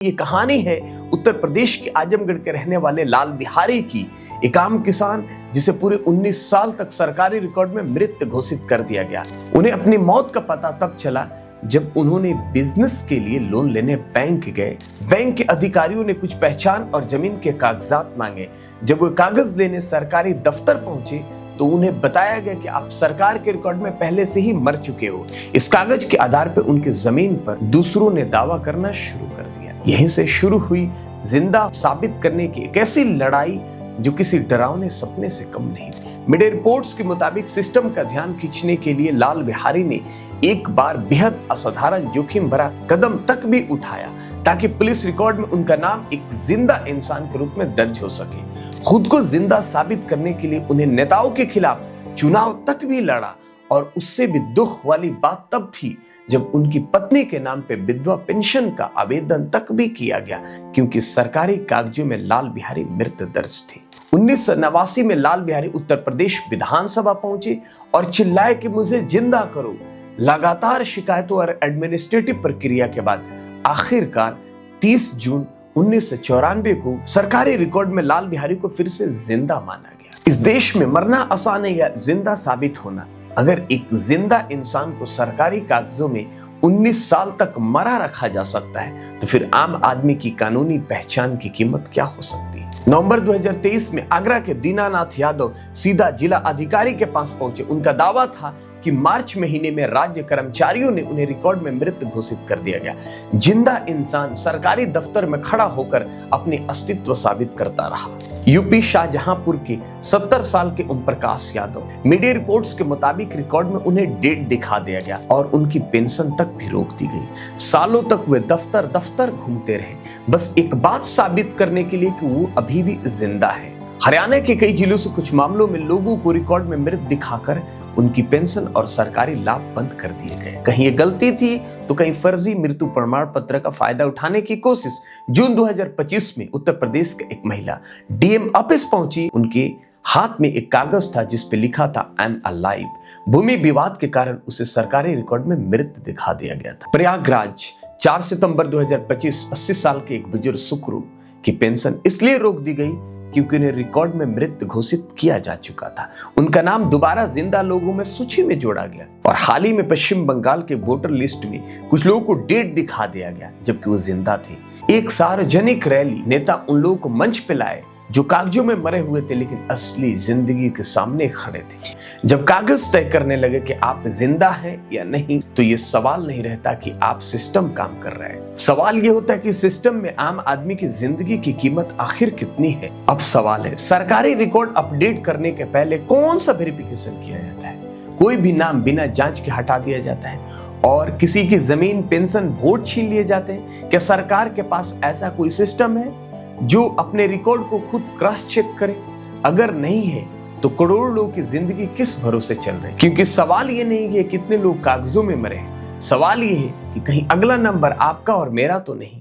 ये कहानी है उत्तर प्रदेश के आजमगढ़ के रहने वाले लाल बिहारी की। एक आम किसान जिसे पूरे 19 साल तक सरकारी रिकॉर्ड में मृत घोषित कर दिया गया। उन्हें अपनी मौत का पता तब चला जब उन्होंने बिजनेस के लिए लोन लेने बैंक गए। बैंक के अधिकारियों ने कुछ पहचान और जमीन के कागजात मांगे। जब वो कागज लेने सरकारी दफ्तर पहुंचे तो उन्हें बताया गया कि आप सरकार के रिकॉर्ड में पहले से ही मर चुके हो। इस कागज के आधार पर उनकी जमीन पर दूसरों ने दावा करना शुरू कर दिया। यहीं से शुरू हुई जिंदा साबित करने की एक ऐसी लड़ाई जो किसी डरावने सपने से कम नहीं थी। मीडिया रिपोर्ट्स के मुताबिक सिस्टम का ध्यान खींचने के लिए लाल बिहारी ने एक बार बेहद असाधारण जोखिम भरा कदम तक भी उठाया ताकि पुलिस रिकॉर्ड में उनका नाम एक जिंदा इंसान के रूप में दर्ज हो सके। खुद को जिंदा साबित करने के लिए उन्हें नेताओं के खिलाफ चुनाव तक भी लड़ा और उससे भी दुख वाली बात तब थी जब उनकी पत्नी के नाम पे विधवा पेंशन का आवेदन तक भी किया गया, क्योंकि सरकारी कागजों में लाल बिहारी मृत दर्ज थे। 1989 में लाल बिहारी उत्तर प्रदेश विधानसभा पहुंचे और चिल्लाए कि मुझे जिंदा करो। लगातार शिकायतों और एडमिनिस्ट्रेटिव प्रक्रिया के बाद आखिरकार 30 जून 1994 को सरकारी रिकॉर्ड में लाल बिहारी को फिर से जिंदा माना गया। इस देश में मरना आसान है, जिंदा साबित होना। अगर एक जिंदा इंसान को सरकारी कागजों में 19 साल तक मरा रखा जा सकता है तो फिर आम आदमी की कानूनी पहचान की कीमत क्या हो सकती है। नवंबर 2023 में आगरा के दीनानाथ यादव सीधा जिला अधिकारी के पास पहुंचे। उनका दावा था कि मार्च महीने में राज्य कर्मचारियों ने उन्हें रिकॉर्ड में मृत घोषित कर दिया गया। जिंदा इंसान सरकारी दफ्तर में खड़ा होकर अपने अस्तित्व साबित करता रहा। यूपी शाहजहांपुर के 70 साल के ओम प्रकाश यादव, मीडिया रिपोर्ट्स के मुताबिक रिकॉर्ड में उन्हें डेट दिखा दिया गया और उनकी पेंशन तक भी रोक दी गई। सालों तक वे दफ्तर दफ्तर घूमते रहे, बस एक बात साबित करने के लिए कि वो अभी भी जिंदा है। हरियाणा के कई जिलों से कुछ मामलों में लोगों को रिकॉर्ड में मृत दिखाकर उनकी पेंशन और सरकारी लाभ बंद कर दिए गए। कहीं ये गलती थी तो कहीं फर्जी मृत्यु प्रमाण पत्र का फायदा उठाने की कोशिश। जून 2025 में उत्तर प्रदेश की एक महिला डीएम ऑफिस पहुंची। उनके हाथ में एक कागज था जिस पे लिखा था आई एम अलाइव। भूमि विवाद के कारण उसे सरकारी रिकॉर्ड में मृत दिखा दिया गया था। प्रयागराज 4 सितंबर 2025 80 साल के एक बुजुर्ग सुखरू की पेंशन इसलिए रोक दी गई क्योंकि उन्हें रिकॉर्ड में मृत घोषित किया जा चुका था। उनका नाम दोबारा जिंदा लोगों में सूची में जोड़ा गया और हाल ही में पश्चिम बंगाल के वोटर लिस्ट में कुछ लोगों को डेट दिखा दिया गया जबकि वो जिंदा थे। एक सार्वजनिक रैली नेता उन लोगों को मंच पे लाए जो कागजों में मरे हुए थे लेकिन असली जिंदगी के सामने खड़े थे। जब कागज तय करने लगे कि आप जिंदा हैं या नहीं तो ये सवाल नहीं रहता कि आप सिस्टम काम कर रहे हैं। सवाल ये होता है कि सिस्टम में आम आदमी की जिंदगी की कीमत आखिर कितनी है। अब सवाल है, सरकारी रिकॉर्ड अपडेट करने के पहले कौन सा वेरिफिकेशन किया जाता है? कोई भी नाम बिना जांच के हटा दिया जाता है और किसी की जमीन, पेंशन, वोट छीन लिए जाते हैं? क्या सरकार के पास ऐसा कोई सिस्टम है जो अपने रिकॉर्ड को खुद क्रॉस चेक करे? अगर नहीं है तो करोड़ों लोगों की जिंदगी किस भरोसे चल रही है? क्योंकि सवाल ये नहीं है कितने लोग कागजों में मरे हैं, सवाल ये है कि कहीं अगला नंबर आपका और मेरा तो नहीं।